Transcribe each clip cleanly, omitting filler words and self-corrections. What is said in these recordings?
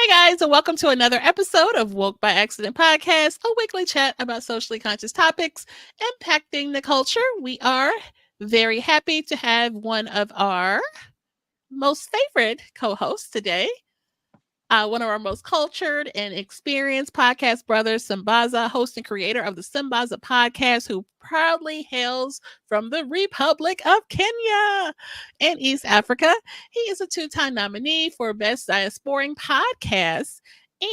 Hey guys, and welcome to another episode of Woke by Accident Podcast, a weekly chat about socially conscious topics impacting the culture. We are very happy to have one of our most favorite co hosts today, one of our most cultured and experienced podcast brothers, Sambaza, host and creator of the Sambaza podcast, who proudly hails from the Republic of Kenya in East Africa. He is a two-time nominee for Best Diasporic Podcast,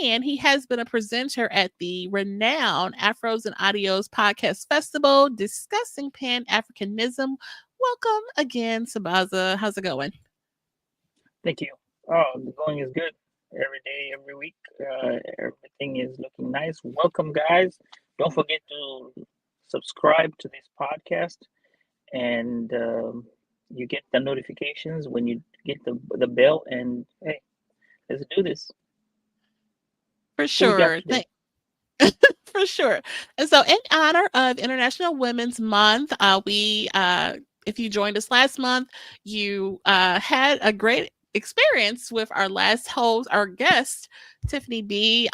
and he has been a presenter at the renowned Afros and Audios Podcast Festival discussing Pan-Africanism. Welcome again, Sambaza. How's it going? Thank you. Oh, the going is good. Every day, every week, everything is looking nice. Welcome, guys. Don't forget to subscribe to this podcast, and you get the notifications when you get the bell. And hey, let's do this. For Who we got sure. today? For sure. And so, in honor of International Women's Month, if you joined us last month, you had a great experience with our last host, our guest, Tiffany B.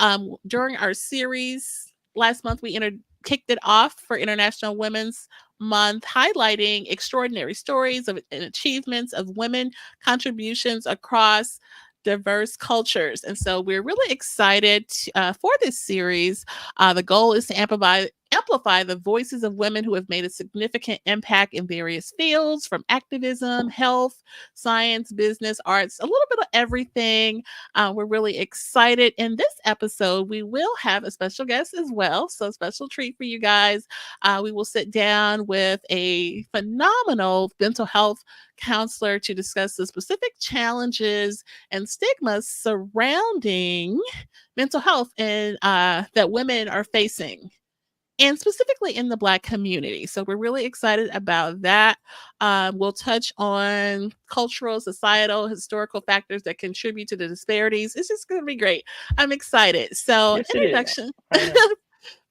During our series last month, we kicked it off for International Women's Month, highlighting extraordinary stories and achievements of women contributions across diverse cultures. And so we're really excited for this series. The goal is to amplify the voices of women who have made a significant impact in various fields, from activism, health, science, business, arts, a little bit of everything. We're really excited. In this episode, we will have a special guest as well. So, special treat for you guys. We will sit down with a phenomenal mental health counselor to discuss the specific challenges and stigmas surrounding mental health and that women are facing, and specifically in the Black community. So we're really excited about that. We'll touch on cultural, societal, historical factors that contribute to the disparities. It's just going to be great. I'm excited. So, Yes, it is. introduction. I know.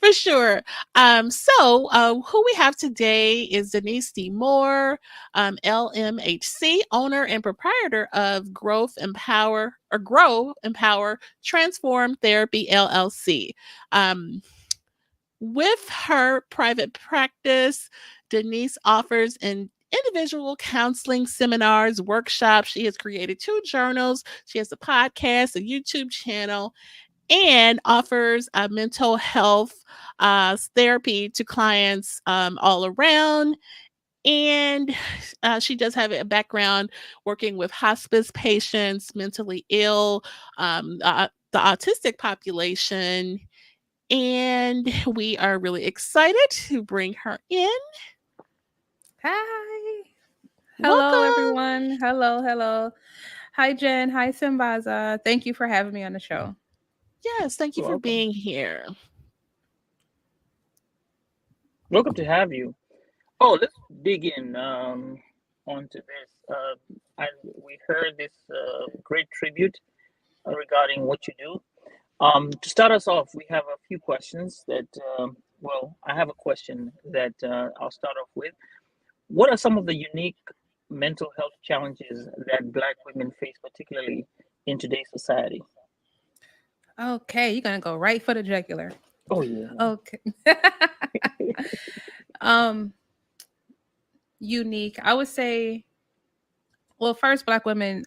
For sure. Who we have today is Denise D. Moore, LMHC, owner and proprietor of Grow, Empower, Transform Therapy LLC. Um, with her private practice, Denise offers an individual counseling seminars, workshops. She has created 2 journals. She has a podcast, a YouTube channel, and offers mental health therapy to clients all around. And she does have a background working with hospice patients, mentally ill, the autistic population. And we are really excited to bring her in. Hi. Hello, Welcome. everyone. Hello. Hi, Jen. Hi, Sambaza. Thank you for having me on the show. Yes, thank you You're for welcome. being here. Welcome to have you. Oh, let's dig in onto this. We heard this great tribute regarding what you do. To start us off, we have a few questions that, I have a question that I'll start off with. What are some of the unique mental health challenges that Black women face, particularly in today's society? Okay, you're gonna go right for the jugular. Oh, yeah. Okay. um, Unique. I would say, well, first, Black women,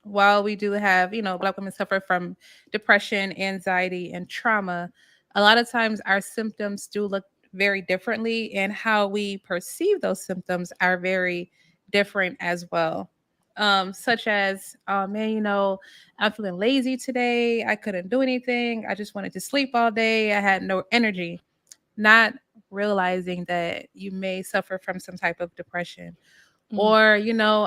while we do have, Black women suffer from depression, anxiety, and trauma, a lot of times our symptoms do look very differently, and how we perceive those symptoms are very different as well. Such as, oh man, I'm feeling lazy today. I couldn't do anything. I just wanted to sleep all day. I had no energy. Not realizing that you may suffer from some type of depression, Mm. or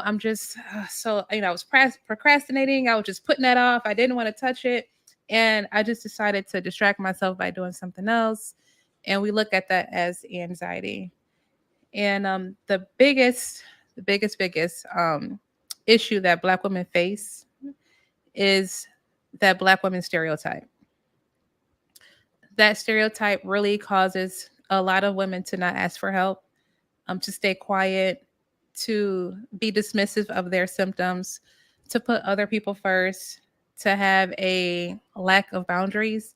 I'm just I was procrastinating. I was just putting that off. I didn't want to touch it, and I just decided to distract myself by doing something else. And we look at that as anxiety. And the biggest issue that Black women face is that Black women stereotype. That stereotype really causes a lot of women to not ask for help, to stay quiet, to be dismissive of their symptoms, to put other people first, to have a lack of boundaries,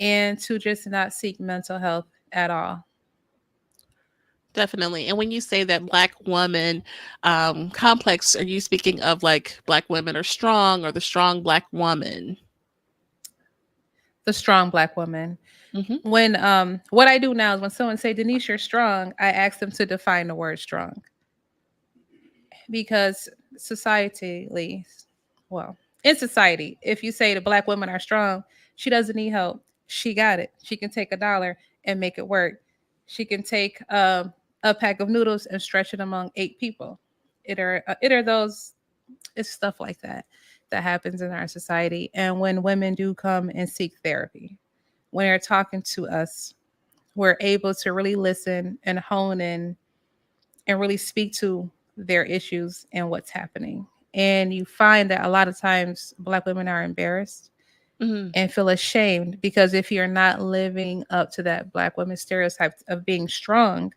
and to just not seek mental health at all. Definitely. And when you say that Black woman complex, are you speaking of like Black women are strong or the strong Black woman? The strong Black woman. Hmm. When what I do now is when someone say, Denise, you're strong, I ask them to define the word strong, because societally, well, in society, if you say the Black women are strong, she doesn't need help. She got it. She can take $1 and make it work. She can take a pack of noodles and stretch it among 8 people. It are those, it's stuff like that that happens in our society. And when women do come and seek therapy, when they're talking to us, we're able to really listen and hone in and really speak to their issues and what's happening. And you find that a lot of times Black women are embarrassed Hmm. and feel ashamed, because if you're not living up to that Black woman stereotype of being strong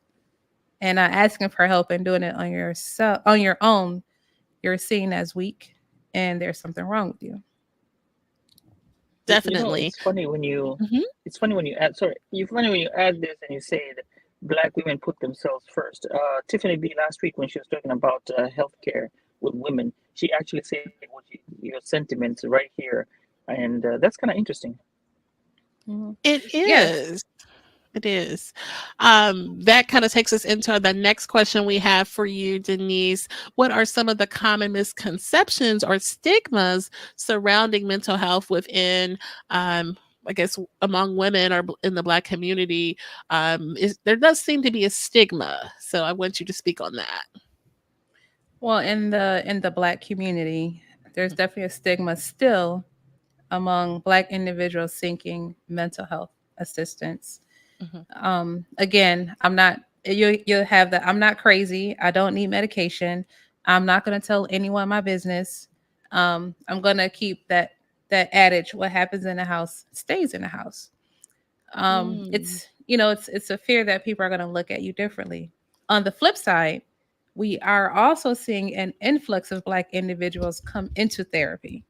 and not asking for help and doing it on yourself, on your own, you're seen as weak, and there's something wrong with you. Definitely. It's funny when Hmm. you add. Sorry, you funny when you add this and you say that Black women put themselves first. Tiffany B last week when she was talking about healthcare with women, she actually said your sentiments right here, and that's kind of interesting. Mm-hmm. It Yes. is. It is. That kind of takes us into the next question we have for you, Denise. What are some of the common misconceptions or stigmas surrounding mental health within, I guess, among women or in the Black community? There does seem to be a stigma. So I want you to speak on that. Well, in the Black community, there's definitely a stigma still among Black individuals seeking mental health assistance. Mhm. Again, I'm not, you have that, I'm not crazy. I don't need medication. I'm not going to tell anyone my business. I'm going to keep that adage, what happens in the house stays in the house. Mm. It's a fear that people are going to look at you differently. On the flip side, we are also seeing an influx of Black individuals come into therapy,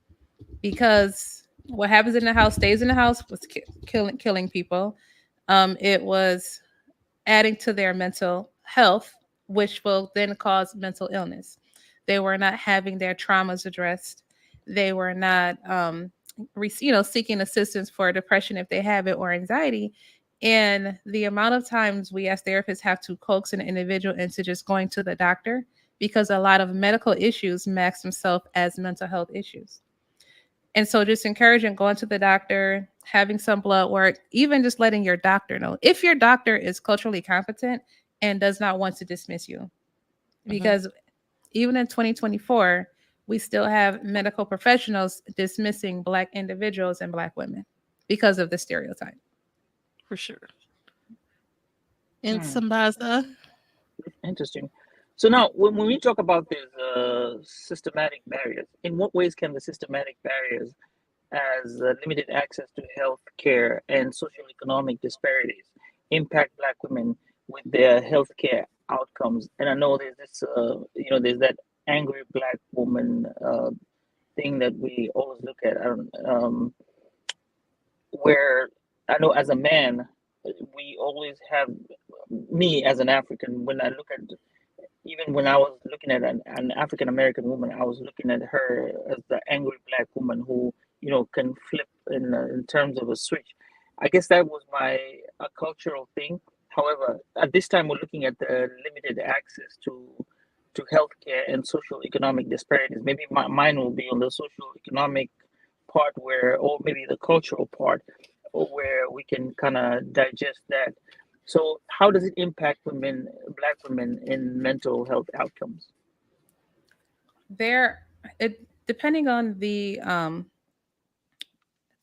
because what happens in the house stays in the house was killing people. It was adding to their mental health, which will then cause mental illness. They were not having their traumas addressed. They were not, seeking assistance for depression if they have it, or anxiety. And the amount of times we as therapists have to coax an individual into just going to the doctor, because a lot of medical issues mask themselves as mental health issues. And so just encouraging going to the doctor, having some blood work, even just letting your doctor know if your doctor is culturally competent and does not want to dismiss you. Mhm. Because even in 2024, we still have medical professionals dismissing Black individuals and Black women because of the stereotype. For sure. In Hmm, Sambaza. interesting. So now, when we talk about these systematic barriers, in what ways can the systematic barriers as limited access to health care and socioeconomic disparities impact Black women with their healthcare outcomes? And I know there's this, there's that angry Black woman thing that we always look at. I don't, where I know as a man, we always have me as an African. When I look at, even when I was looking at an African American woman, I was looking at her as the angry Black woman who, can flip in terms of a switch. I guess that was my a cultural thing. However, at this time, we're looking at the limited access to healthcare and social economic disparities. Maybe mine will be on the social economic part, where, or maybe the cultural part, or where we can kind of digest that. So, how does it impact women, Black women, in mental health outcomes? There, it depending on the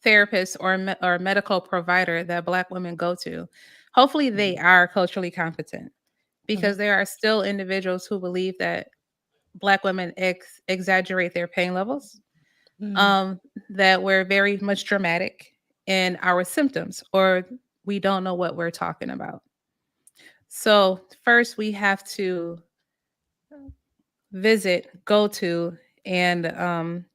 therapist or medical provider that Black women go to, hopefully they Mhm. are culturally competent, Mhm. because there are still individuals who believe that Black women exaggerate their pain levels, Mm. um, that we're very much dramatic in our symptoms, or we don't know what we're talking about. So, first, we have to go to, and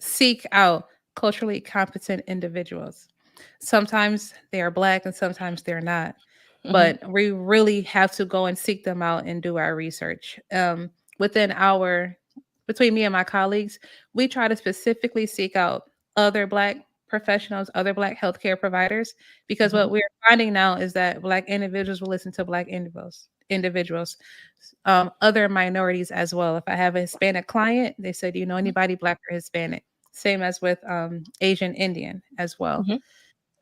seek out culturally competent individuals. Sometimes they are Black and sometimes they're not. Hmm. But we really have to go and seek them out and do our research. Within our, between me and my colleagues, we try to specifically seek out other Black professionals, other Black healthcare providers, because Hmm. what we're finding now is that Black individuals will listen to Black individuals, other minorities as well. If I have a Hispanic client, they said, "Do you know anybody Black or Hispanic?" Same as with Asian Indian as well. Hmm.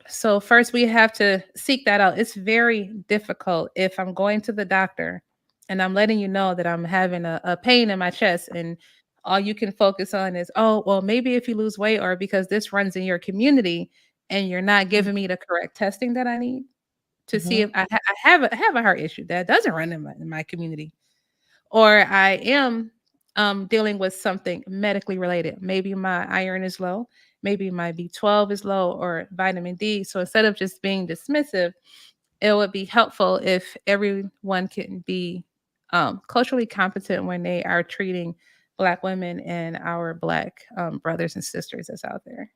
So first we have to seek that out. It's very difficult if I'm going to the doctor and I'm letting you know that I'm having a pain in my chest, and all you can focus on is, oh, well, maybe if you lose weight, or because this runs in your community, and you're not giving me the correct testing that I need to see Hmm. if I have a heart issue that doesn't run in my community, or I am dealing with something medically related. Maybe my iron is low, maybe my B12 is low, or vitamin D. So instead of just being dismissive, it would be helpful if everyone can be culturally competent when they are treating Black women and our Black brothers and sisters that's out there.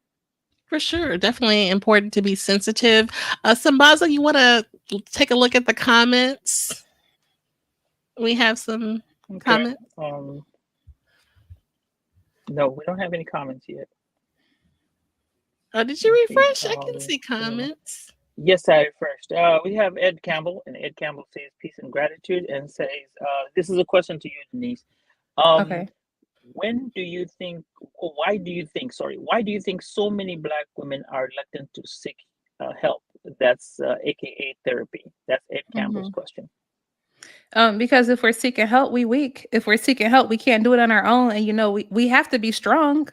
For sure. Definitely important to be sensitive. Sambaza, you want to take a look at the comments? We have some Okay. comments. Um, no, we don't have any comments yet. Oh, did you Okay. refresh? I can see So comments. yes, I first. We have Ed Campbell, and Ed Campbell says peace and gratitude, and says, "This is a question to you, Denise. Um, Okay. when do you think, or why do you think, sorry, why do you think so many Black women are reluctant to seek help? That's AKA therapy. That's Ed Campbell's Mhm. question. Because if we're seeking help, we weak. If we're seeking help, we can't do it on our own. And we have to be strong. Mm.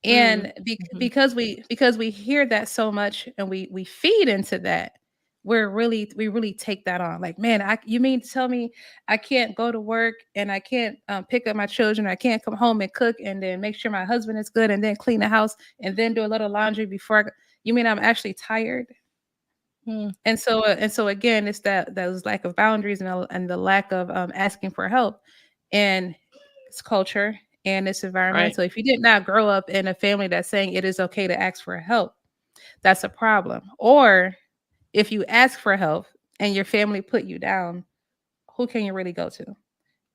And Hmm. because we hear that so much and we feed into that, we really take that on. Like, man, you mean to tell me I can't go to work and I can't pick up my children, I can't come home and cook and then make sure my husband is good and then clean the house and then do a little laundry before you mean I'm actually tired? Mm. And so again, it's that those lack of boundaries and the lack of asking for help, and it's culture and it's environment. Right. So if you did not grow up in a family that's saying it is okay to ask for help, that's a problem. Or if you ask for help and your family put you down, who can you really go to?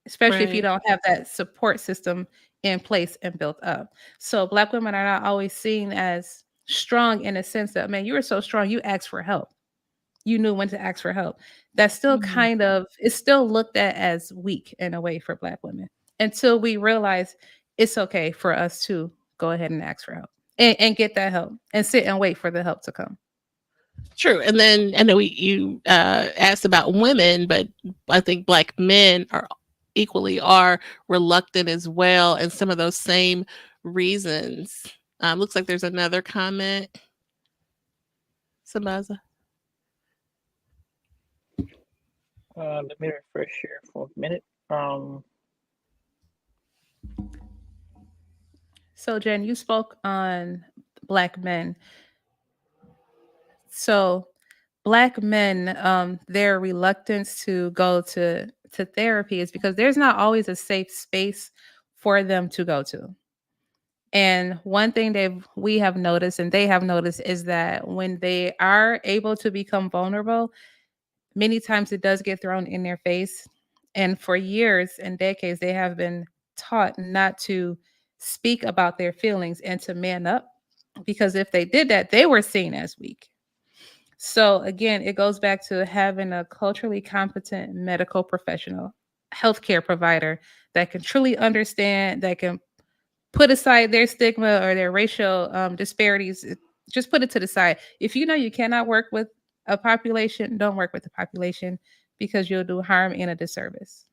Especially if you Right. don't have that support system in place and built up. So Black women are not always seen as strong in a sense that, man, you were so strong, you asked for help, you knew when to ask for help. That's still Mhm. kind of, it's still looked at as weak in a way for Black women until we realize it's okay for us to go ahead and ask for help and get that help and sit and wait for the help to come. True. And then I know you asked about women, but I think Black men are equally are reluctant as well, and some of those same reasons. Looks like there's another comment. Sambaza. Let me refresh here for a minute. Um, So, Jen, you spoke on Black men. So, Black men, their reluctance to go to therapy is because there's not always a safe space for them to go to. And one thing that we have noticed and they have noticed is that when they are able to become vulnerable, many times it does get thrown in their face. And for years and decades, they have been taught not to speak about their feelings and to man up, because if they did that, they were seen as weak. So again, it goes back to having a culturally competent medical professional, healthcare provider that can truly understand, that can put aside their stigma or their racial disparities. Just put it to the side. If you know you cannot work with a population, don't work with the population, because you'll do harm and a disservice.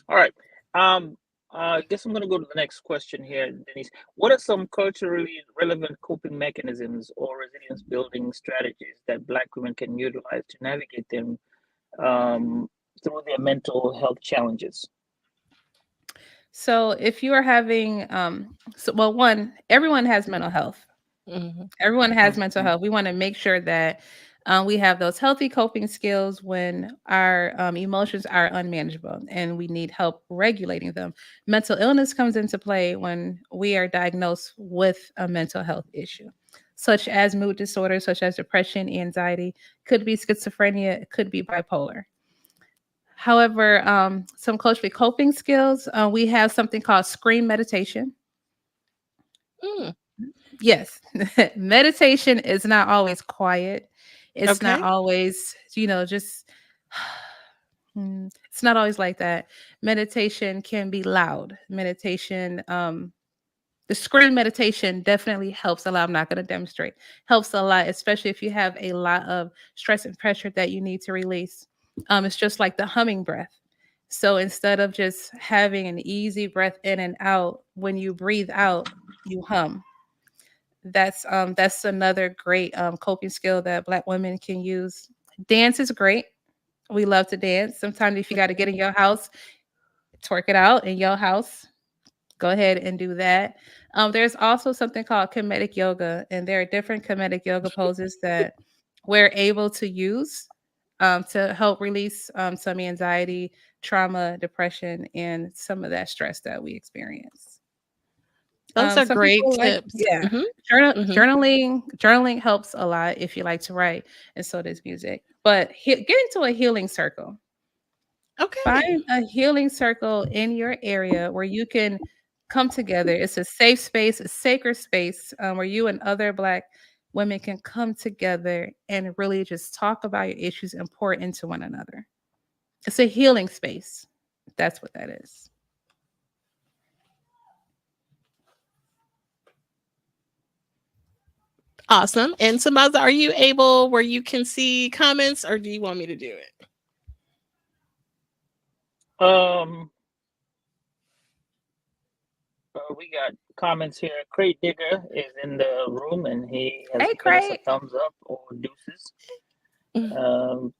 all right. I guess I'm going to go to the next question here, Denise. What are some culturally relevant coping mechanisms or resilience building strategies that Black women can utilize to navigate them through their mental health challenges? So if you are having, well, one, everyone has mental health. Mhm. Everyone has mental Mhm. health. We want to make sure that we have those healthy coping skills when our emotions are unmanageable and we need help regulating them. Mental illness comes into play when we are diagnosed with a mental health issue, such as mood disorders, such as depression, anxiety, could be schizophrenia, it could be bipolar. However, some culturally coping skills, we have something called screen meditation. Mm, Yes, meditation is not always quiet. It's not okay. always, just it's not always like that. Meditation can be loud. Meditation, the screen meditation definitely helps a lot. I'm not going to demonstrate. Helps a lot, especially if you have a lot of stress and pressure that you need to release. It's just like the humming breath. So instead of just having an easy breath in and out, when you breathe out, you hum. That's another great coping skill that Black women can use. Dance is great. We love to dance. Sometimes if you got to get in your house, twerk it out in your house. Go ahead and do that. There's also something called comedic yoga, and there are different comedic yoga poses that we're able to use to help release some anxiety, trauma, depression, and some of that stress that we experience. Those are Some great people like, tips. yeah, Mhm. Mhm. journaling helps a lot if you like to write, and so does music. But get into a healing circle. Okay. Find a healing circle in your area where you can come together. It's a safe space, a sacred space where you and other Black women can come together and really just talk about your issues and pour into one another. It's a healing space. That's what that is. Awesome. And Sambaza, are you able where you can see comments, or do you want me to do it? Um, we got comments here. Crate Digger is in the room and he has Hey, given us a Craig. thumbs up or deuces. Mhm. Um,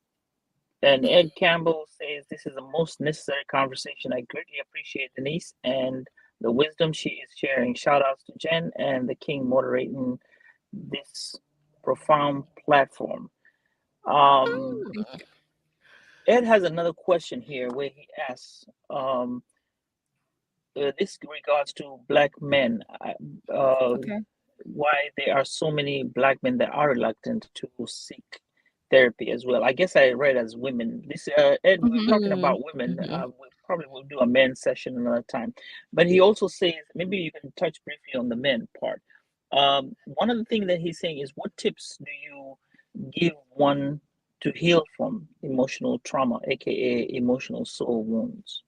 and Ed Campbell says this is the most necessary conversation. I greatly appreciate Denise and the wisdom she is sharing. Shout outs to Jen and the King moderating this profound platform. Um, Mm, Ed has another question here where he asks, this regards to black men. Okay. Why there are so many black men that are reluctant to seek therapy as well. I guess I read as women. This Ed, we're Hmm. talking mm, about women. mhm. We probably will do a men's session another time. But he also says maybe you can touch briefly on the men part. One of the things that he's saying is, what tips do you give one to heal from emotional trauma, aka emotional soul wounds?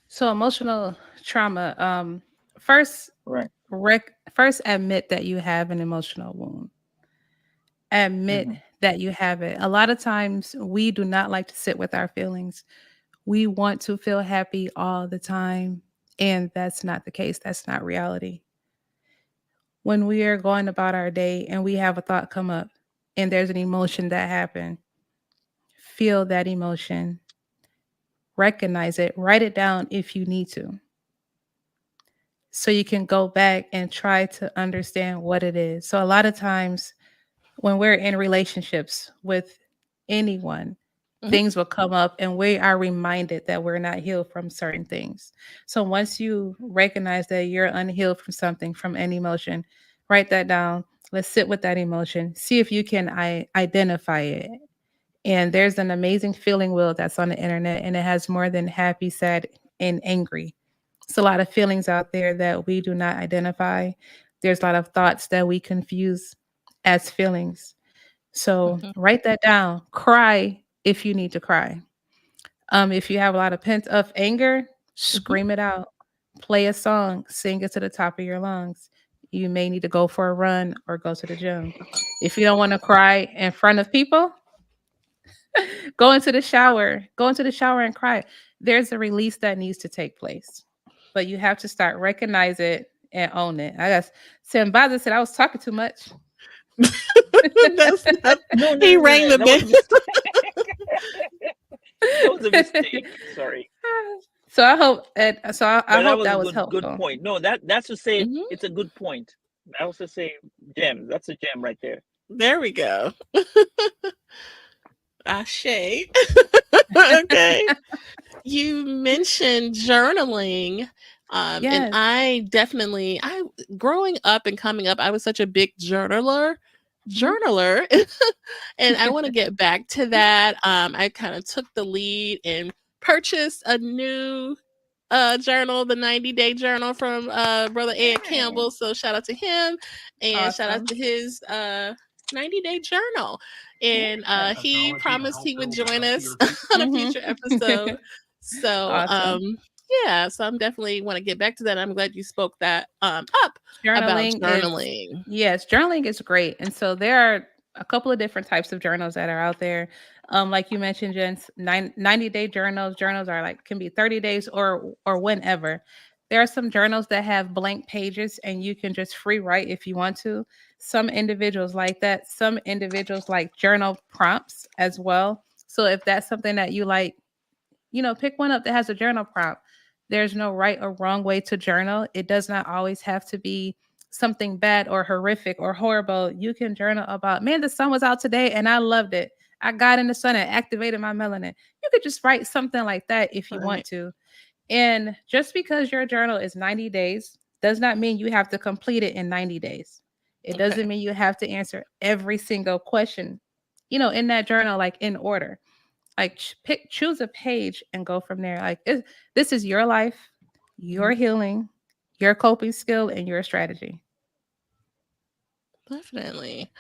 So emotional trauma. First, Right. first admit that you have an emotional wound. Admit Mm-hmm. that you have it. A lot of times we do not like to sit with our feelings. We want to feel happy all the time, and that's not the case. That's not reality. When we are going about our day and we have a thought come up and there's an emotion that happened, feel that emotion, recognize it, write it down if you need to. So you can go back and try to understand what it is. So a lot of times when we're in relationships with anyone, Mhm. things will come up and we are reminded that we're not healed from certain things. So once you recognize that you're unhealed from something, from any emotion, write that down. Let's sit with that emotion. See if you can identify it. And there's an amazing feeling wheel that's on the internet, and it has more than happy, sad, and angry. It's a lot of feelings out there that we do not identify. There's a lot of thoughts that we confuse as feelings. So Mhm. write that down. Cry if you need to cry. If you have a lot of pent up anger, Mhm. scream it out. Play a song, sing it to the top of your lungs. You may need to go for a run or go to the gym. If you don't want to cry in front of people, go into the shower. Go into the shower and cry. There's a release that needs to take place, but you have to start recognize it and own it. I guess Sambaza said I was talking too much. That's not, No, no, he no, no, rang no. the That was bell. a mistake. That was a mistake. Sorry. So I hope I But that hope was a that was good helpful. point. No, that's to say Mhm. it's a good point. I also say gem. That's a gem right there. There we go. Ashe. Okay. You mentioned journaling. And Yes. I growing up and coming up, I was such a big Mhm. journaler. And I want to get back to that. I kind of took the lead and purchased a new journal, the 90-day journal from brother Ed Yay. Campbell. So shout out to him and shout out Awesome. to his 90-day journal. Yeah. And he promised he would join us on a Hmm. future episode. So Awesome. yeah, so I'm definitely want to get back to that. I'm glad you spoke that up about Journaling is, journaling. yes, journaling is great. And so there are a couple of different types of journals that are out there. Like you mentioned, Jens, 90-day journals. Journals are like can be 30 days or whenever. There are some journals that have blank pages and you can just free write if you want to. Some individuals like that. Some individuals like journal prompts as well. So if that's something that you like, pick one up that has a journal prompt. There's no right or wrong way to journal. It does not always have to be something bad or horrific or horrible. You can journal about, man, the sun was out today and I loved it. I got in the sun and activated my melanin. You could just write something like that if you want Right. to. And just because your journal is 90 days does not mean you have to complete it in 90 days. It doesn't Okay. mean you have to answer every single question, in that journal, like in order. Like choose a page and go from there. Like this is your life, your Mhm. healing, your coping skill, and your strategy. Definitely.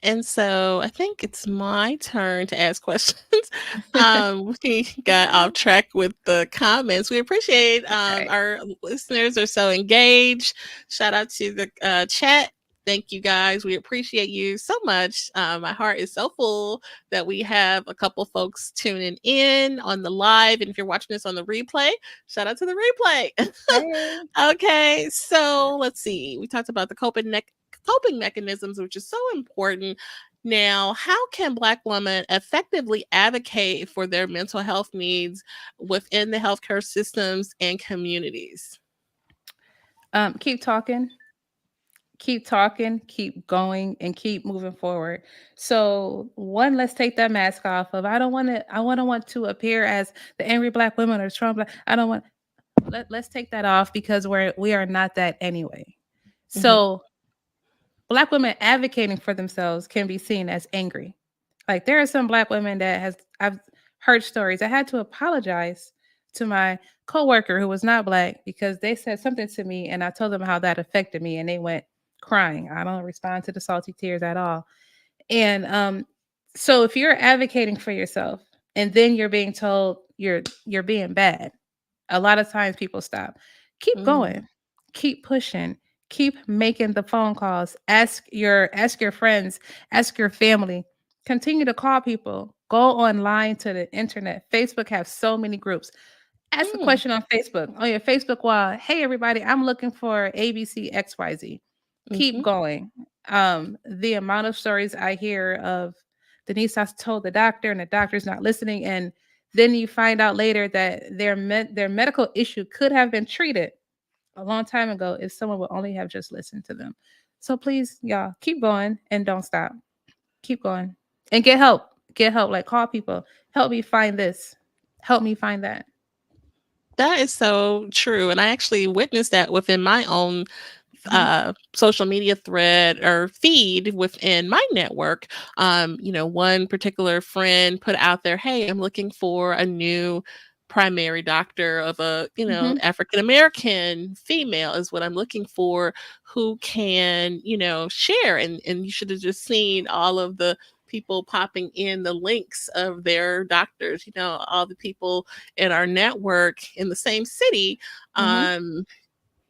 And so I think it's my turn to ask questions. We got off track with the comments. We appreciate Right. our listeners are so engaged. Shout out to the chat. Thank you guys. We appreciate you so much. My heart is so full that we have a couple folks tuning in on the live. And if you're watching this on the replay, shout out to the replay. Hey. Okay, so let's see. We talked about the coping mechanisms, which is so important. Now, how can Black women effectively advocate for their mental health needs within the healthcare systems and communities? Keep talking, keep going, and keep moving forward. So one, let's take that mask off of I don't want to appear as the angry Black women or strong Black. I don't want let's take that off because we are not that anyway. Hmm. So Black women advocating for themselves can be seen as angry. Like there are some Black women that has I've heard stories. I had to apologize to my coworker who was not Black because they said something to me and I told them how that affected me and they went crying. I don't respond to the salty tears at all. And so if you're advocating for yourself and then you're being told you're being bad, a lot of times people stop. Keep Mm, going. Keep pushing. Keep making the phone calls. Ask your friends, ask your family. Continue to call people. Go online to the internet. Facebook has so many groups. Ask a mm, question on Facebook, on your Facebook wall. Hey everybody, I'm looking for ABC XYZ. Keep mhm, going. The amount of stories I hear of Denise has told the doctor and the doctor's not listening, and then you find out later that their medical issue could have been treated a long time ago if someone would only have just listened to them. So please, y'all, keep going and don't stop. Keep going and get help. Get help. Like call people. Help me find this. Help me find that. that is so true. And I actually witnessed that within my own Mhm. social media thread or feed within my network. One particular friend put out there, "Hey, I'm looking for a new primary doctor of a Mhm. African American female is what I'm looking for, who can share." And you should have just seen all of the people popping in the links of their doctors, all the people in our network in the same city, Mhm.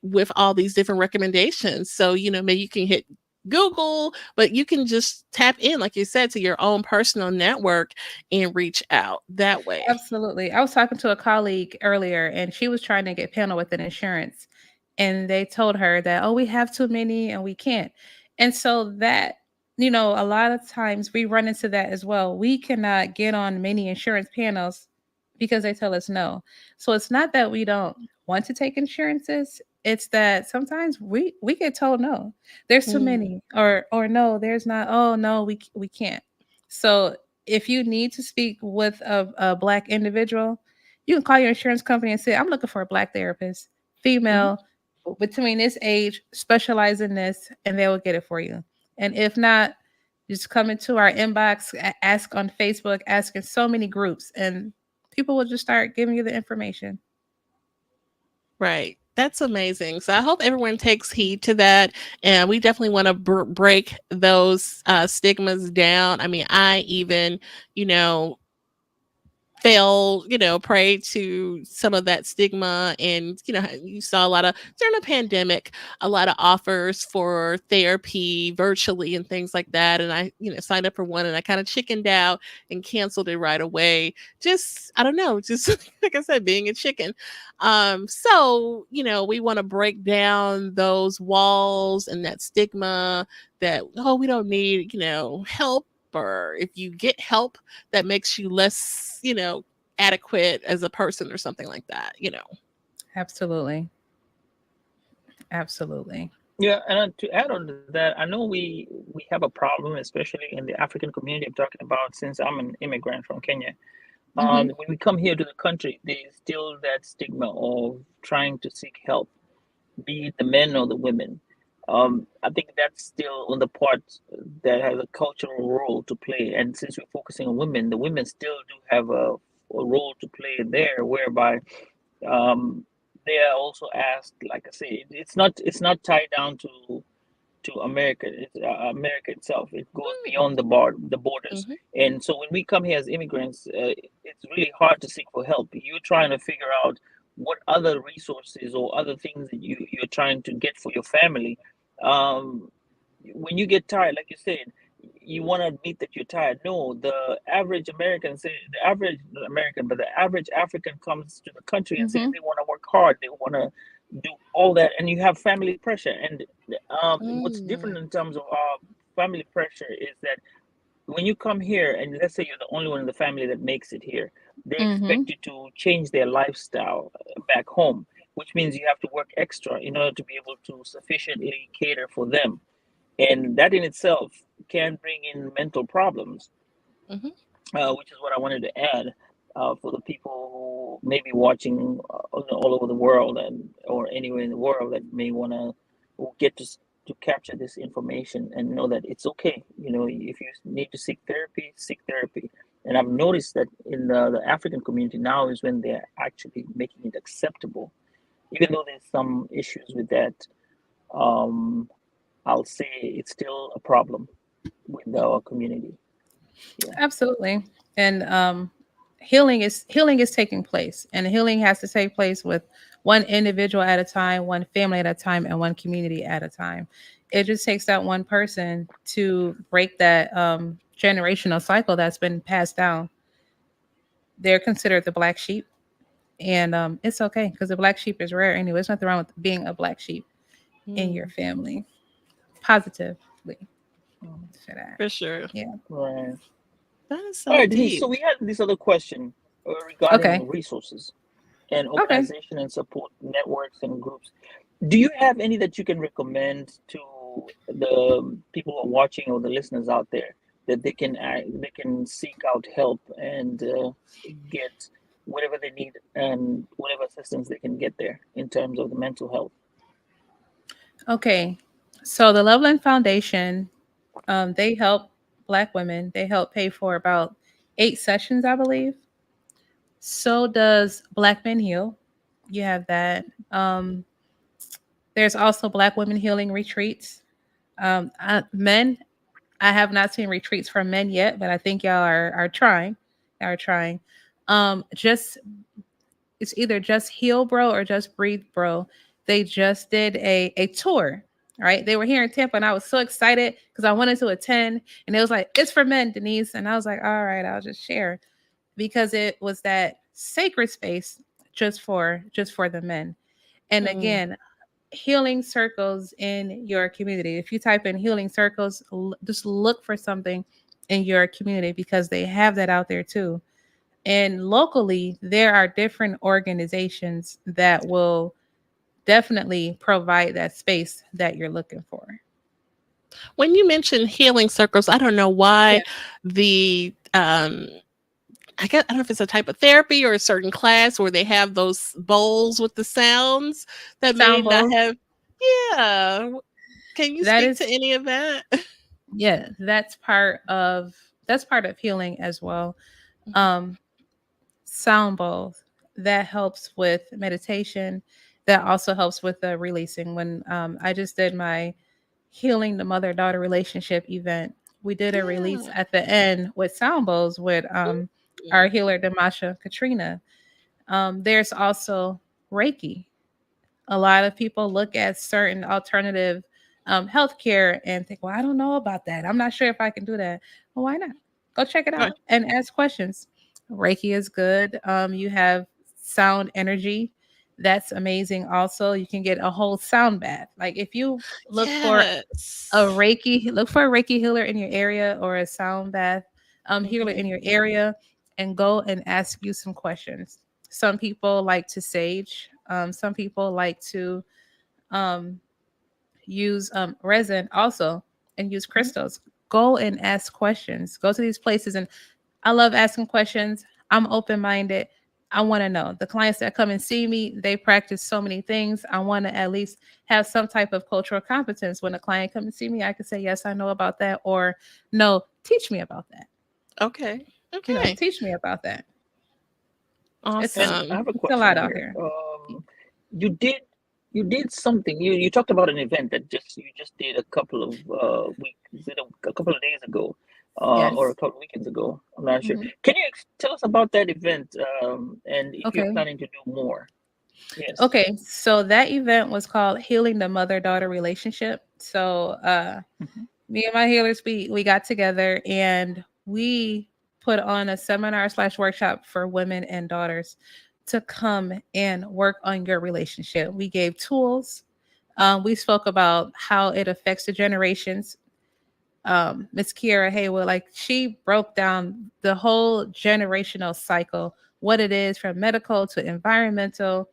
with all these different recommendations. So, maybe you can hit Google, but you can just tap in, like you said, to your own personal network and reach out that way. Absolutely. I was talking to a colleague earlier and she was trying to get panel with an insurance and they told her that, oh, we have too many and we can't. And so that, a lot of times we run into that as well. We cannot get on many insurance panels because they tell us no. So it's not that we don't want to take insurances, It's that sometimes we get told no, there's too Mm. many, or no, there's not. Oh no, we can't. So if you need to speak with a black individual, you can call your insurance company and say, I'm looking for a black therapist, Mhm. female, between this age, specialize in this, and they will get it for you. And if not, just come into our inbox, ask on Facebook, ask in so many groups, and people will just start giving you the information. Right. That's amazing. So I hope everyone takes heed to that. And we definitely want to break those stigmas down. I mean, I even, you know, fell, prey to some of that stigma. And, you saw a lot of, during the pandemic, a lot of offers for therapy virtually and things like that. And I, signed up for one and I kind of chickened out and canceled it right away. Just, I don't know, just like I said, being a chicken. So, we want to break down those walls and that stigma that, oh, we don't need, help, or if you get help, that makes you less, adequate as a person or something like that. Absolutely. Absolutely. Yeah, and to add on to that, I know we have a problem, especially in the African community. I'm talking about since I'm an immigrant from Kenya. Mm-hmm. When we come here to the country, there's still that stigma of trying to seek help, be it the men or the women. I think that's still on the part that has a cultural role to play. And since we're focusing on women, the women still do have a role to play there, whereby they are also asked. Like I say, it's not tied down to America. It's America itself. It goes beyond the borders. Mm-hmm. And so when we come here as immigrants, it's really hard to seek for help. You're trying to figure out what other resources or other things that you're trying to get for your family. Um, when you get tired, like you said, you want to admit that you're tired. No, the average American say the average not American, but the average African comes to the country and says Mm-hmm. they want to work hard, they want to do all that, and you have family pressure. And what's Mm. different in terms of family pressure is that when you come here, and let's say you're the only one in the family that makes it here, they Mm-hmm. expect you to change their lifestyle back home, which means you have to work extra in order to be able to sufficiently cater for them, and that in itself can bring in mental problems, Mm-hmm. which is what I wanted to add for the people who may be watching all over the world and or anywhere in the world that may want to get to capture this information and know that it's okay. If you need to seek therapy, seek therapy. And I've noticed that in the African community now is when they're actually making it acceptable, even though there's some issues with that. Um, I'll say it's still a problem with our community. Yeah. Absolutely. And healing is taking place, and healing has to take place with one individual at a time, one family at a time, and one community at a time. It just takes that one person to break that generational cycle that's been passed down. They're considered the black sheep, and it's okay because the black sheep is rare anyway. There's nothing wrong with being a black sheep in your Mm. family, positively Mm. for that. For sure. Yeah. Right. That is All so right, Denise. deep. So we had this other question Okay. regarding resources and Okay. organization and support networks and groups. Do you have any that you can recommend to the people who are watching or the listeners out there that they can seek out help and get whatever they need and whatever assistance they can get there in terms of the mental health? Okay. So the Loveland Foundation, they help Black women. They help pay for about 8 sessions, I believe. So does Black Men Heal. You have that. There's also Black Women Healing Retreats. Men, I have not seen retreats for men yet, but I think y'all are trying. Are trying. Just it's either just Heal Bro or just Breathe Bro. They just did a tour. Right, they were here in Tampa, and I was so excited because I wanted to attend. And it was like, it's for men, Denise, and I was like, all right, I'll just share because it was that sacred space just for the men. And Mm. again, healing circles in your community. If you type in healing circles, just look for something in your community because they have that out there too. And locally, there are different organizations that will definitely provide that space that you're looking for. When you mentioned healing circles, I don't know Yeah. why the I don't know if it's a type of therapy or a certain class where they have those bowls with the sounds that may Sound not bowls. have. Yeah. Can you That speak to is, any of that? yeah, that's part of healing as well. Mhm. Um, Sound bowls, that helps with meditation. That also helps with the releasing. When I just did my healing the mother daughter relationship event, we did a release Yeah. at the end with sound bowls with our Mm. healer Damasha Katrina. There's also Reiki. A lot of people look at certain alternative healthcare and think, well, I don't know about that. I'm not sure if I can do that. Well, why not? Go check it Right. out and ask questions. Reiki is good. You have sound energy. That's amazing. Also, you can get a whole sound bath. Like if you look for Yes. look for a Reiki healer in your area or a sound bath healer Mhm. in your area, and go and ask you some questions. Some people like to sage. Some people like to um, use resin also, and use Mhm. crystals. Go and ask questions. Go to these places, and I love asking questions. I'm open minded. I want to know. The clients that come and see me, they practice so many things. I want to at least have some type of cultural competence. When a client comes and see me, I can say, yes, I know about that, or no, teach me about that. Okay. You know, Okay. teach me about that. And It's I Awesome. have a it's a question lot out here. here. You did you did something. You talked about an event that just did a couple of weeks, is it a couple of days ago, or a Yes. couple of weekends ago. I'm not sure. Hmm. Can you tell us about that event, and if you're Okay. planning to do more? Yes. Okay. So that event was called Healing the Mother Daughter Relationship. So Hmm. me and my healers, we got together and we put on a seminar slash workshop for women and daughters to come and work on your relationship. We gave tools. We spoke about how it affects the generations. Miss Kiera Haywood, like she broke down the whole generational cycle, what it is from medical to environmental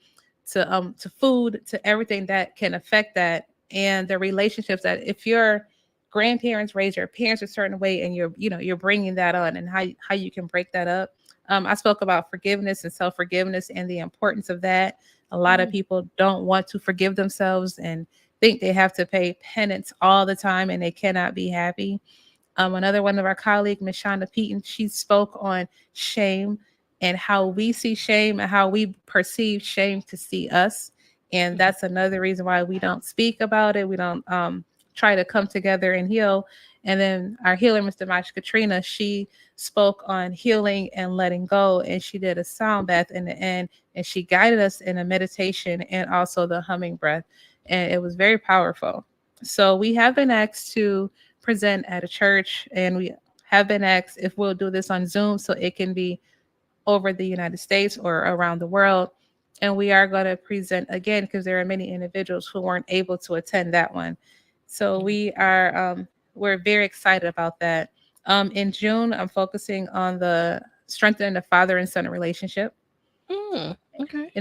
to food to everything that can affect that, and the relationships that if your grandparents raised your parents a certain way and you're bringing that on, and how you can break that up. I spoke about forgiveness and self-forgiveness and the importance of that. A lot of Mm. people don't want to forgive themselves and think they have to pay penance all the time and they cannot be happy. Another one of our colleagues, Miss Shonda Peaton, she spoke on shame and how we see shame and how we perceive shame to see us. And Mhm. that's another reason why we don't speak about it. We don't try to come together and heal. And then our healer, Mr. Mash Katrina, she spoke on healing and letting go. And she did a sound bath in the end. And she guided us in a meditation and also the humming breath. And it was very powerful. So we have been asked to present at a church, and we have been asked if we'll do this on Zoom so it can be over the United States or around the world. And we are going to present again because there are many individuals who weren't able to attend that one. So Mhm. we're very excited about that. In June, I'm focusing on the strengthening the father and son relationship. Mm. Okay.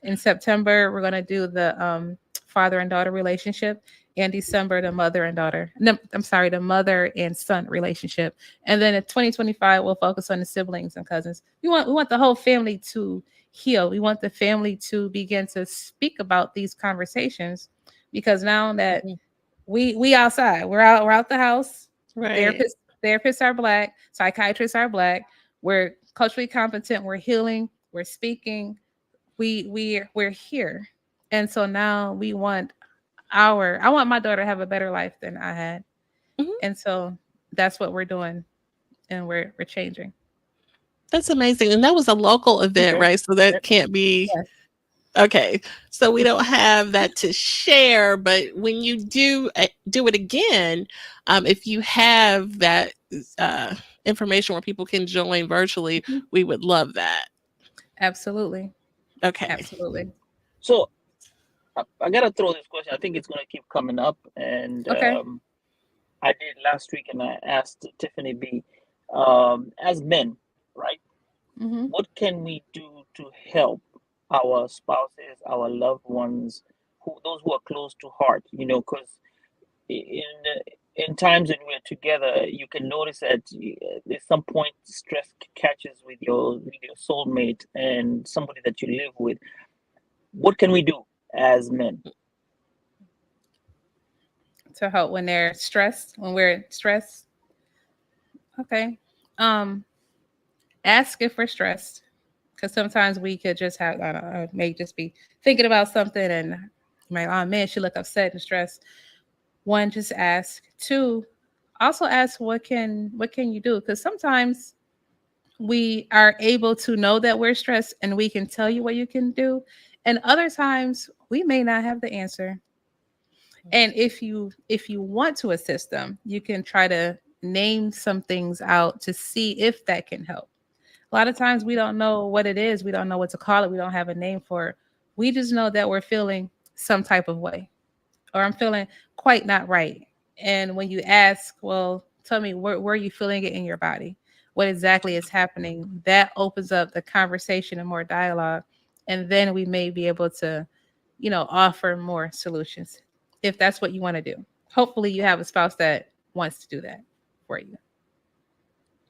In September, we're going to do the father and daughter relationship. In December, the mother and daughter. No, I'm sorry, the mother and son relationship. And then in 2025, we'll focus on the siblings and cousins. We want the whole family to heal. We want the family to begin to speak about these conversations, because now that Mhm. we outside, we're out the house. Right. Therapists are black, psychiatrists are black. We're culturally competent. We're healing. We're speaking, we're here. And so now I want my daughter to have a better life than I had. Mhm. And so that's what we're doing, and we're changing. That's amazing. And that was a local event, Okay. right? So Eh, that can't be Yes. okay. So we don't have that to share, but when you do it again, if you have that uh, information where people can join virtually, Mhm. we would love that. Absolutely. Okay. Absolutely. So I gotta throw this question. I think it's gonna keep coming up, and Okay. I did last week, and I asked Tiffany B. As men, right? Hmm. What can we do to help our spouses, our loved ones those who are close to heart, because in times when we're together, you can notice that at some point stress catches with your soulmate and somebody that you live with. What can we do as men? To help when they're stressed, when we're stressed. Okay. Um, Ask if we're stressed. Because sometimes we could just have, I don't know, may just be thinking about something and my oh man, she look upset and stressed. One, just ask. Two, also ask what can you do? Because sometimes we are able to know that we're stressed and we can tell you what you can do. And other times we may not have the answer. And if you want to assist them, you can try to name some things out to see if that can help. A lot of times we don't know what it is. We don't know what to call it. We don't have a name for it. We just know that we're feeling some type of way, or I'm feeling quite not right. And when you ask, well, tell me where are you feeling it in your body? What exactly is happening? That opens up the conversation and more dialogue. And then we may be able to, offer more solutions if that's what you want to do. Hopefully you have a spouse that wants to do that for you.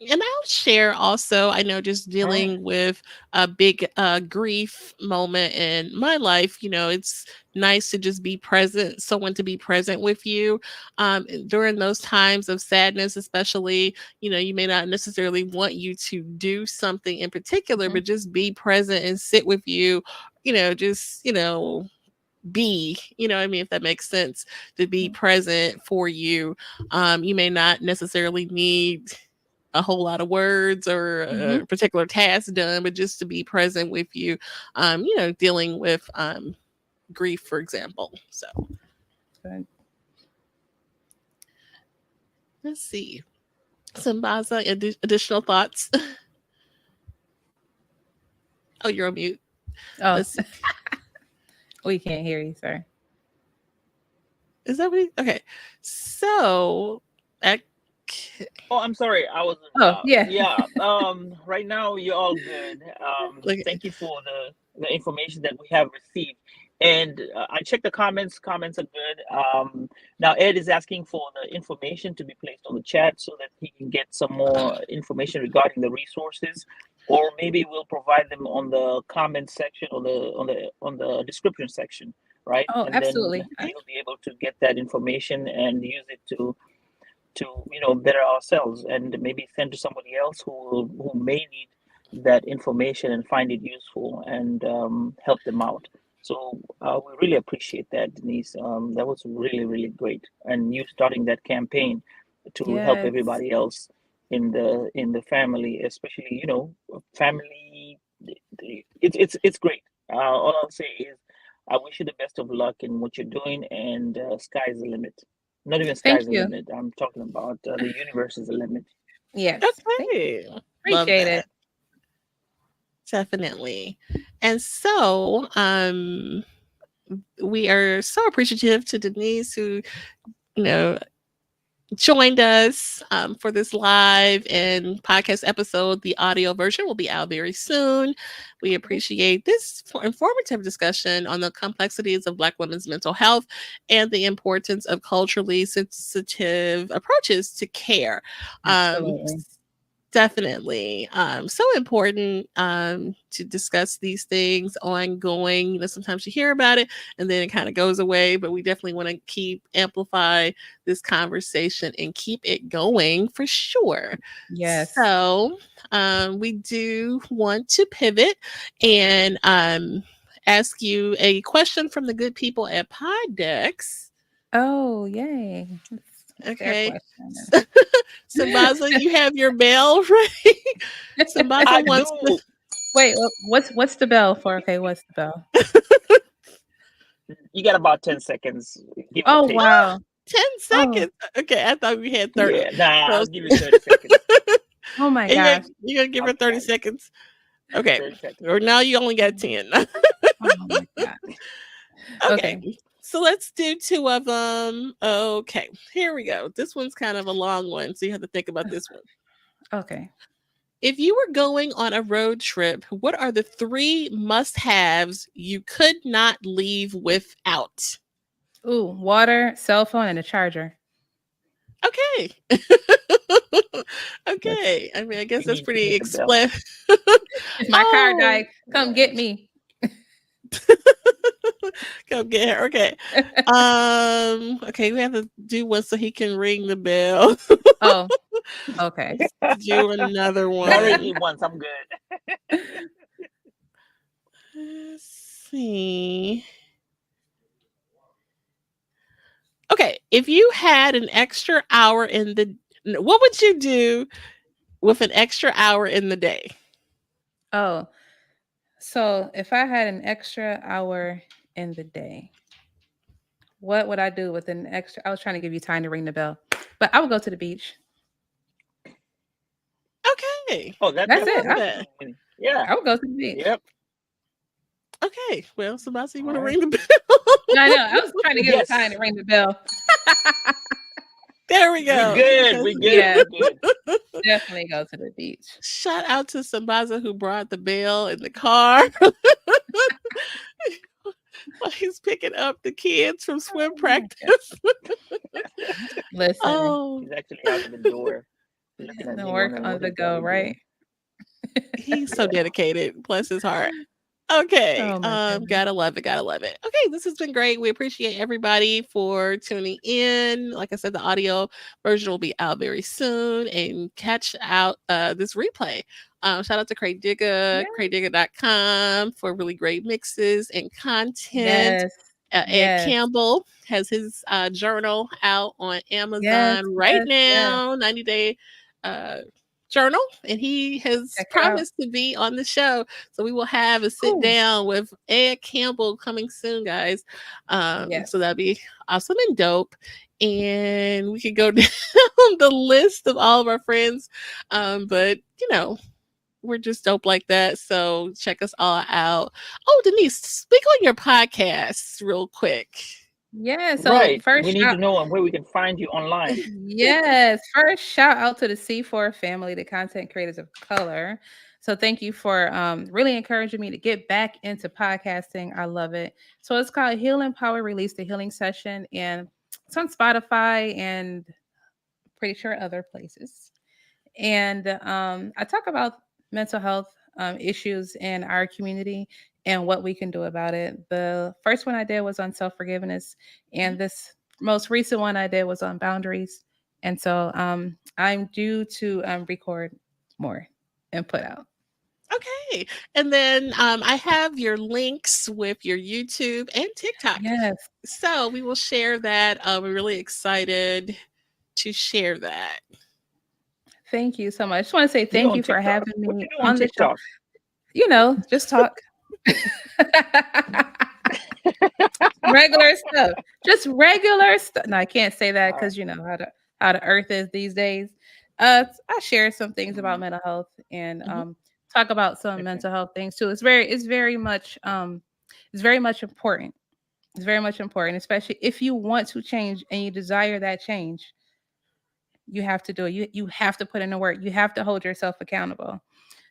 And I'll share also, I know just All right. dealing with a big grief moment in my life, it's nice to just be present, someone to be present with you during those times of sadness, especially, you may not necessarily want you to do something in particular, Mhm. but just be present and sit with you, just, be, what I mean, if that makes sense, to be present for you. You may not necessarily need a whole lot of words or Mhm. a particular task done, but just to be present with you, dealing with grief, for example. So Good. let's see. Sambaza, additional thoughts? Oh, you're on mute. Oh, Let's see. we can't hear you, sir. Is that what okay. So, ac- Oh, I'm sorry. I was Oh, yeah. yeah. Right now you're all good. okay. Thank you for the information that we have received. And I checked the comments. Comments are good. Now Ed is asking for the information to be placed on the chat so that he can get some more information regarding the resources, or maybe we'll provide them on the comment section or the description section, right? Oh, And then absolutely. you'll be able to get that information and use it to better ourselves, and maybe send to somebody else who may need that information and find it useful, and help them out. So we really appreciate that, Denise. That was really, really great, and you starting that campaign to help Yes. everybody else in the family, especially family. It's great. All I'll say is I wish you the best of luck in what you're doing, and sky's the limit. Not even Thank sky's the you. limit. I'm talking about the universe is the limit. Yes. Thank you. Okay. Love Appreciate that. it. Definitely. And so, we are so appreciative to Denise who, you know, joined us for this live and podcast episode. The audio version will be out very soon. We appreciate this informative discussion on the complexities of Black women's mental health and the importance of culturally sensitive approaches to care. Um, Absolutely. Definitely. So important to discuss these things ongoing. Sometimes you hear about it and then it kind of goes away, but we definitely want to amplify this conversation and keep it going for sure. Yes. So we do want to pivot and ask you a question from the good people at Poddex. Oh, yay. What's their Okay. question? Sambaza, you have your bell ready? I Sambaza wants to. do. Wait, what's the bell for? Okay, what's the bell? You got about 10 seconds, give or Oh, take. wow. 10 Oh, seconds. Okay, I thought we had 30. Yeah, nah, So, I'll give you 30 seconds. oh my and gosh. you're gonna give I'll her be 30 nice. seconds. Okay. 30 seconds. Or now you only got 10. Oh my gosh. Okay. Okay. So let's do two of them. Okay. Here we go. This one's kind of a long one, so you have to think about this one. Okay. If you were going on a road trip, what are the three must-haves you could not leave without? Ooh, water, cell phone, and a charger. Okay. That's Okay. I mean, I guess that's We pretty need the bell. if my car Oh, died, come get me. come get her. Okay. Okay, we have to do one so he can ring the bell. Oh, okay. Let's do another He already one. did once. I'm good. Let's see. Okay, if you had an extra hour in the what would you do with an extra hour in the day? Oh, so if I had an extra hour in the day, what would I do with an extra? I was trying to give you time to ring the bell, but I would go to the beach. Okay. Oh, that I That's that it. love works that. too. Yeah. I would go to the beach. Yep. Okay. Well, Sambaza, you All want to right. ring the bell? I know. I was trying to give it time Yes. to ring the bell. There we We go. good. Because We good. Yeah, We good. definitely go to the beach. shout out to Sambaza who brought the bell in the car while he's picking up the kids from swim Oh my God. practice. Listen, Oh, He's actually out of the door, looking at the me, work wondering on what the is go, daddy right? doing. he's so Yeah. dedicated. Bless his heart. Okay. Oh my goodness. Gotta love it. Gotta love it. Okay, this has been great. We appreciate everybody for tuning in. Like I said, the audio version will be out very soon and catch out this replay. Shout out to Craig Digga, Yeah. craigdigga.com for really great mixes and content. Yes. Ed Yes. Campbell has his journal out on Yes. Amazon right Yes. Yes. now, 90 Day uh, Journal, and he has Check it out. promised to be on the show. So we will have a sit Ooh. down with Ed Campbell coming soon, guys. Yes. So that'd be awesome and dope. And we could go down the list of all of our friends. But you know, we're just dope like that. So check us all out. Oh, Denise, speak on your podcast real quick. Yeah. So Right. We first need to shout know where we can find you online. yes. First shout out to the C4 family, the content creators of color. So thank you for really encouraging me to get back into podcasting. I love it. So it's called Heal and Power Release the Healing Session, and it's on Spotify and pretty sure other places. And I talk about mental health issues in our community and what we can do about it. The first one I did was on self forgiveness, and this most recent one I did was on boundaries. And so I'm due to record more and put out. Okay. And then I have your links with your YouTube and TikTok. Yes. So we will share that. We're really excited to share that. Thank you so much. I just want to say You thank on you for TikTok? having What you me do on on the show. TikTok? Just talk. Regular stuff. Just regular stuff. No, I can't say that because you know how the earth is these days. I share some things about mental health and Mhm. talk about some Okay. mental health things too. It's very much important. It's very much important, especially if you want to change and you desire that change. You have to do it. You have to put in the work. You have to hold yourself accountable.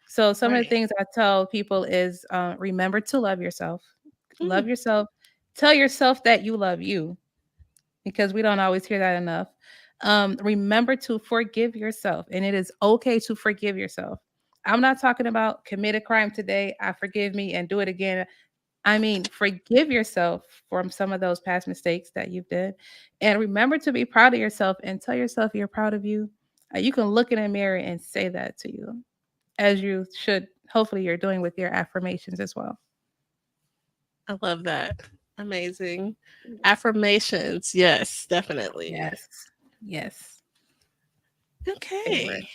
So some of the Right. things I tell people is remember to love yourself. Mm, Love yourself. Tell yourself that you love you because we don't always hear that enough. Remember to forgive yourself, and it is okay to forgive yourself. I'm not talking about commit a crime today, I forgive me and do it again. I mean, forgive yourself from some of those past mistakes that you've did. And remember to be proud of yourself and tell yourself you're proud of you. You can look in a mirror and say that to you, as you should. Hopefully, you're doing with your affirmations as well. I love that. Amazing. Affirmations. Yes, definitely. Yes. Yes. Favorite. Okay.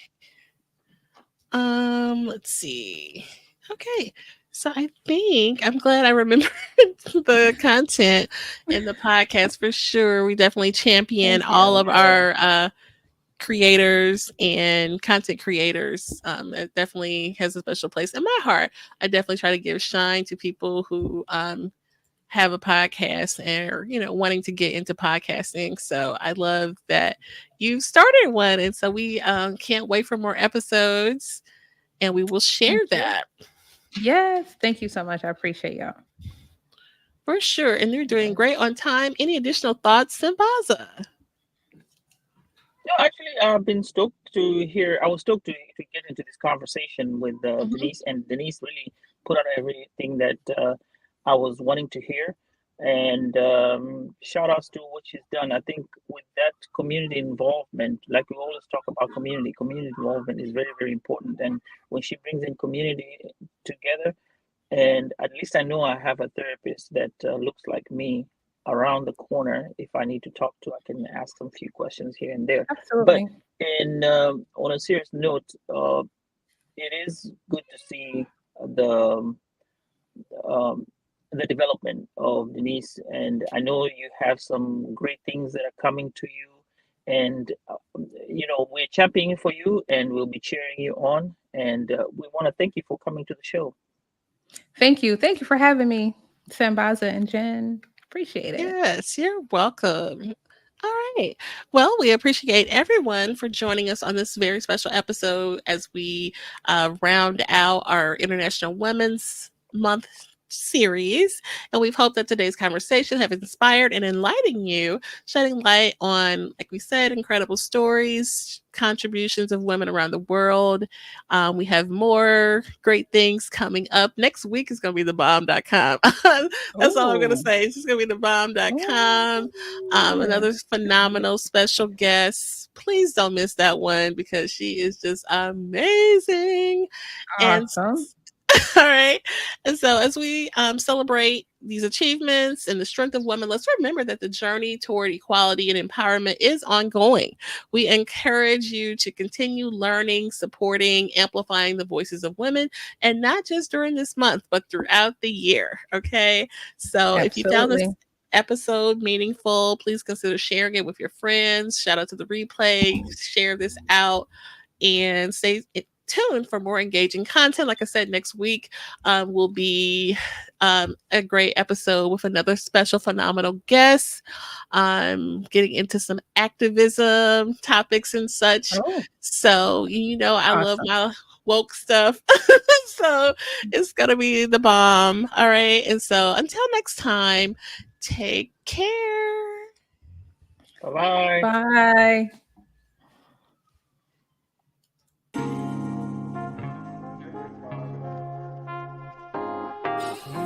Let's see. Okay. So I think I'm glad I remembered the content in the podcast for sure. We definitely champion Thank all you. of our creators and content creators. It definitely has a special place in my heart. I definitely try to give shine to people who have a podcast and wanting to get into podcasting. So I love that you started one, and so we can't wait for more episodes. and we will share Thank you. that. Yes. Thank you so much. I appreciate y'all. For sure. And you're doing great on time. Any additional thoughts, Sambaza? No, actually, I've been stoked to hear. I was stoked to get into this conversation with Mhm. Denise, and Denise really put out everything that I was wanting to hear. And shout outs to what she's done. I think with that community involvement, like we always talk about community involvement is very, very important. And when she brings in community together, and at least I know I have a therapist that looks like me around the corner. If I need to talk to, I can ask some few questions here and there. But Absolutely. in on a serious note, it is good to see the um, the development of Denise, and I know you have some great things that are coming to you. And we're championing for you, and we'll be cheering you on. And we want to thank you for coming to the show. Thank you. Thank you for having me, Sambaza and Jen. Appreciate it. Yes, you're welcome. All right. Well, we appreciate everyone for joining us on this very special episode as we round out our International Women's Month series. And we've hoped that today's conversation have inspired and enlightened you, shedding light on, like we said, incredible stories, contributions of women around the world. We have more great things coming up. Next week is going to be thebomb.com. That's all I'm going to Oh, say. It's just going to be thebomb.com. Ooh. Another phenomenal special guest. Please don't miss that one because she is just amazing. And Awesome. all right. And so, as we celebrate these achievements and the strength of women, let's remember that the journey toward equality and empowerment is ongoing. We encourage you to continue learning, supporting, amplifying the voices of women, and not just during this month, but throughout the year. Okay. So, if you found this Absolutely. episode meaningful, please consider sharing it with your friends. Shout out to the replay, share this out, and stay tuned for more engaging content. Like I said, next week will be a great episode with another special, phenomenal guest. Getting into some activism topics and such. Oh, So, I love awesome. my woke stuff. So, it's going to be the bomb. All right. And so, until next time, take care. bye bye. Bye.